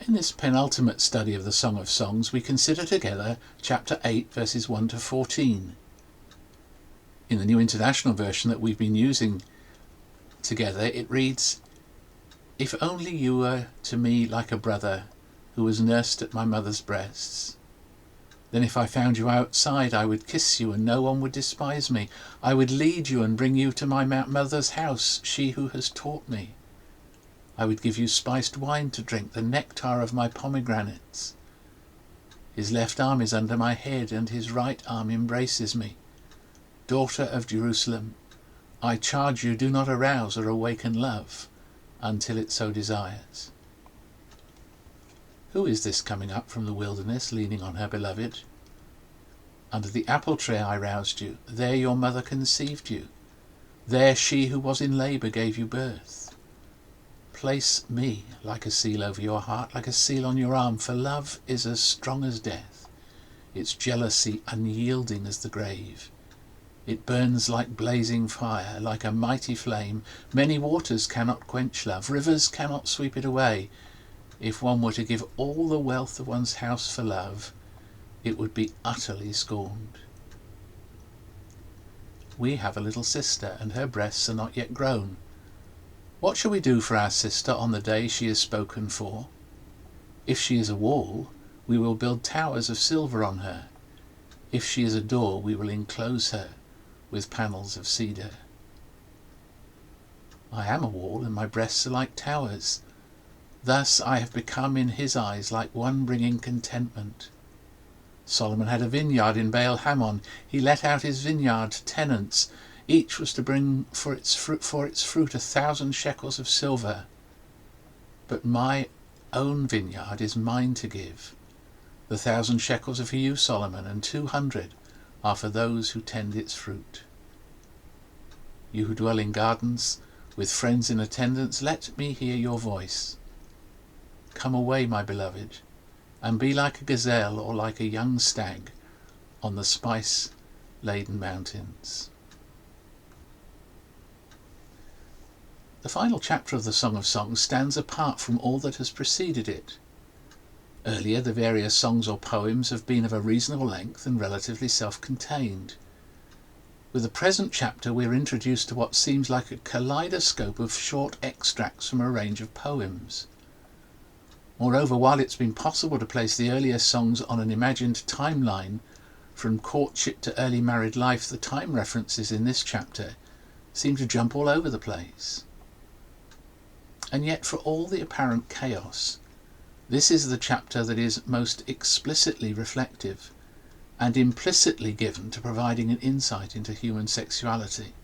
In this penultimate study of the Song of Songs, we consider together chapter 8, verses 1 to 14. In the New International Version that we've been using together, it reads, "If only you were to me like a brother who was nursed at my mother's breasts. Then if I found you outside, I would kiss you and no one would despise me. I would lead you and bring you to my mother's house, she who has taught me. I would give you spiced wine to drink, the nectar of my pomegranates. His left arm is under my head and his right arm embraces me. Daughter of Jerusalem, I charge you, do not arouse or awaken love until it so desires." Who is this coming up from the wilderness, leaning on her beloved? "Under the apple tree I roused you. There your mother conceived you. There she who was in labour gave you birth. Place me like a seal over your heart, like a seal on your arm, for love is as strong as death, its jealousy unyielding as the grave. It burns like blazing fire, like a mighty flame. Many waters cannot quench love, rivers cannot sweep it away. If one were to give all the wealth of one's house for love, it would be utterly scorned. We have a little sister, and her breasts are not yet grown. What shall we do for our sister on the day she is spoken for? If she is a wall, we will build towers of silver on her. If she is a door, we will enclose her with panels of cedar. I am a wall, and my breasts are like towers. Thus I have become in his eyes like one bringing contentment. Solomon had a vineyard in Baal Hamon. He let out his vineyard to tenants. Each was to bring for its fruit 1,000 shekels of silver. But my own vineyard is mine to give. The 1,000 shekels are for you, Solomon, and 200 are for those who tend its fruit. You who dwell in gardens, with friends in attendance, let me hear your voice. Come away, my beloved, and be like a gazelle or like a young stag on the spice-laden mountains." The final chapter of the Song of Songs stands apart from all that has preceded it. Earlier, the various songs or poems have been of a reasonable length and relatively self-contained. With the present chapter, we are introduced to what seems like a kaleidoscope of short extracts from a range of poems. Moreover, while it's been possible to place the earlier songs on an imagined timeline from courtship to early married life, the time references in this chapter seem to jump all over the place. And yet, for all the apparent chaos, this is the chapter that is most explicitly reflective and implicitly given to providing an insight into human sexuality.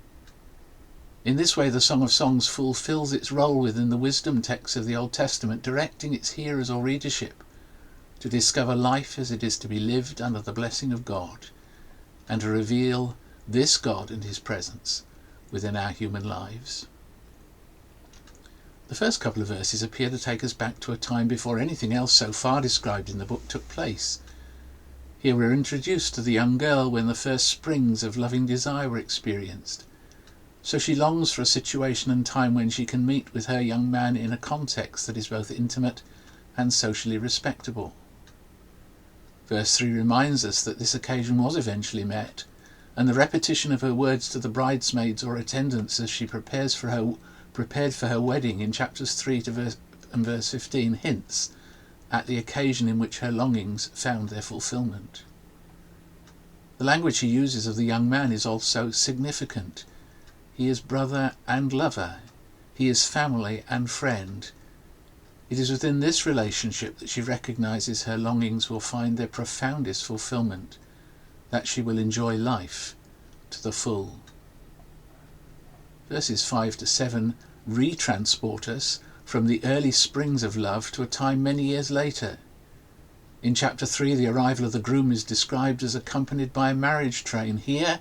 In this way, the Song of Songs fulfills its role within the wisdom texts of the Old Testament, directing its hearers or readership to discover life as it is to be lived under the blessing of God, and to reveal this God and his presence within our human lives. The first couple of verses appear to take us back to a time before anything else so far described in the book took place. Here we are introduced to the young girl when the first springs of loving desire were experienced. So she longs for a situation and time when she can meet with her young man in a context that is both intimate and socially respectable. Verse 3 reminds us that this occasion was eventually met, and the repetition of her words to the bridesmaids or attendants as she prepared for her wedding in chapters 3 and verse 15 hints at the occasion in which her longings found their fulfilment. The language he uses of the young man is also significant. He is brother and lover. He is family and friend. It is within this relationship that she recognizes her longings will find their profoundest fulfilment, that she will enjoy life to the full. Verses 5 to 7 retransport us from the early springs of love to a time many years later. In chapter 3, the arrival of the groom is described as accompanied by a marriage train. Here,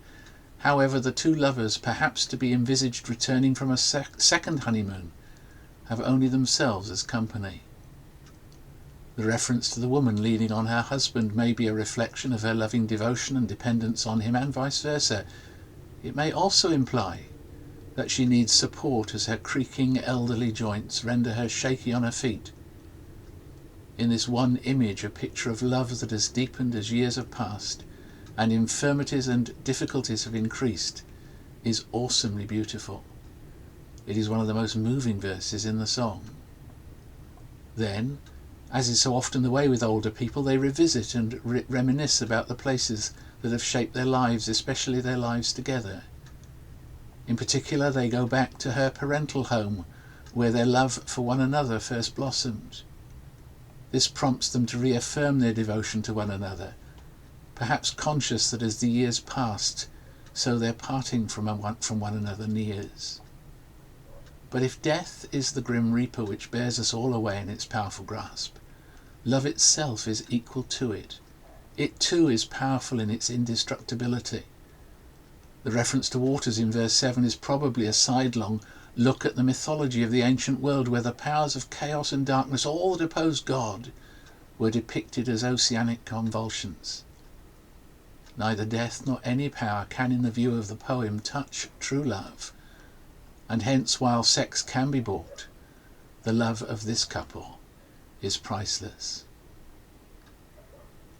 however, the two lovers, perhaps to be envisaged returning from a second honeymoon, have only themselves as company. The reference to the woman leaning on her husband may be a reflection of her loving devotion and dependence on him, and vice versa. It may also imply that she needs support as her creaking elderly joints render her shaky on her feet. in this one image a picture of love that has deepened as years have passed and infirmities and difficulties have increased, is awesomely beautiful. It is one of the most moving verses in the song. Then, as is so often the way with older people, they revisit and reminisce about the places that have shaped their lives, especially their lives together. In particular, they go back to her parental home, where their love for one another first blossomed. This prompts them to reaffirm their devotion to one another, perhaps conscious that as the years passed, so their parting from one another nears. But if death is the grim reaper which bears us all away in its powerful grasp, love itself is equal to it. It too is powerful in its indestructibility. The reference to waters in verse 7 is probably a sidelong look at the mythology of the ancient world, where the powers of chaos and darkness, all that opposed God, were depicted as oceanic convulsions. Neither death nor any power can, in the view of the poem, touch true love, and hence, while sex can be bought, the love of this couple is priceless.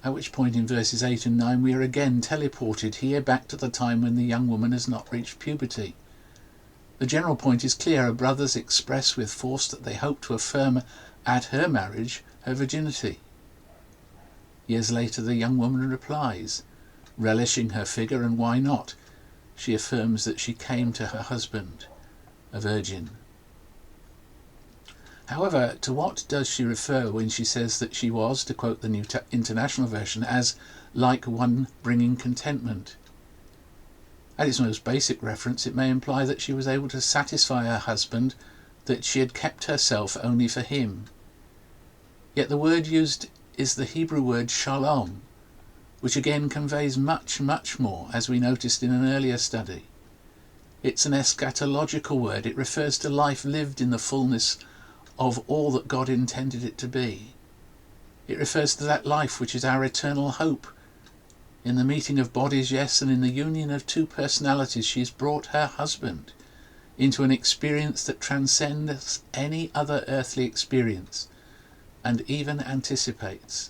At which point in verses 8 and 9 we are again teleported here back to the time when the young woman has not reached puberty. The general point is clear. Her brothers express with force that they hope to affirm at her marriage her virginity. Years later the young woman replies, relishing her figure, and why not? She affirms that she came to her husband a virgin. However, to what does she refer when she says that she was, to quote the New International Version, as like one bringing contentment? At its most basic reference, it may imply that she was able to satisfy her husband, that she had kept herself only for him. Yet the word used is the Hebrew word shalom, which again conveys much, much more, as we noticed in an earlier study. It's an eschatological word. It refers to life lived in the fullness of all that God intended it to be. It refers to that life which is our eternal hope. In the meeting of bodies, yes, and in the union of two personalities, she's brought her husband into an experience that transcends any other earthly experience and even anticipates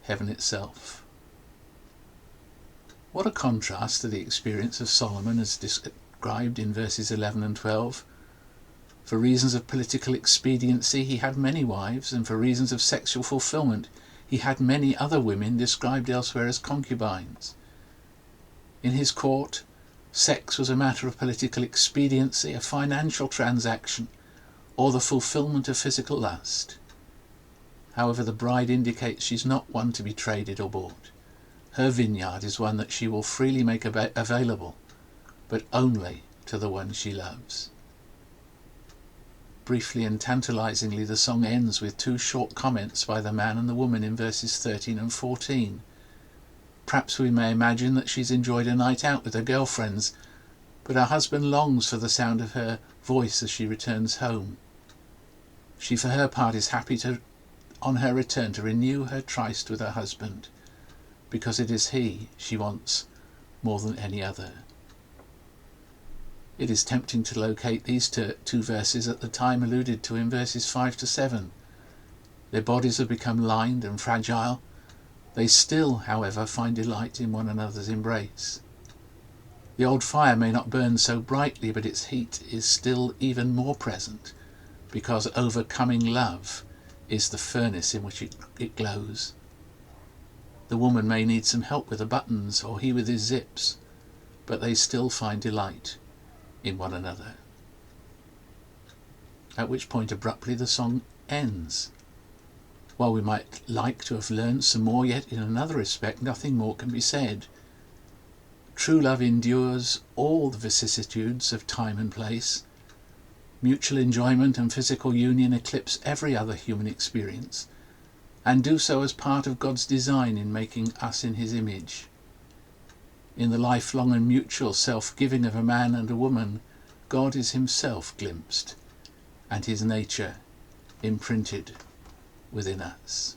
heaven itself. What a contrast to the experience of Solomon as described in verses 11 and 12. For reasons of political expediency he had many wives, and for reasons of sexual fulfillment he had many other women described elsewhere as concubines. In his court, sex was a matter of political expediency, a financial transaction, or the fulfillment of physical lust. However, the bride indicates she's not one to be traded or bought. Her vineyard is one that she will freely make available, but only to the one she loves. Briefly and tantalizingly, the song ends with two short comments by the man and the woman in verses 13 and 14. Perhaps we may imagine that she's enjoyed a night out with her girlfriends, but her husband longs for the sound of her voice as she returns home. She, for her part, is happy on her return to renew her tryst with her husband, because it is he she wants more than any other. It is tempting to locate these two verses at the time alluded to in verses 5 to 7. Their bodies have become lined and fragile. They still, however, find delight in one another's embrace. The old fire may not burn so brightly, but its heat is still even more present, because overcoming love is the furnace in which it glows. The woman may need some help with the buttons, or he with his zips, but they still find delight in one another. At which point abruptly the song ends. While we might like to have learned some more, yet in another respect nothing more can be said. True love endures all the vicissitudes of time and place. Mutual enjoyment and physical union eclipse every other human experience, and do so as part of God's design in making us in his image. In the lifelong and mutual self-giving of a man and a woman, God is himself glimpsed, and his nature imprinted within us.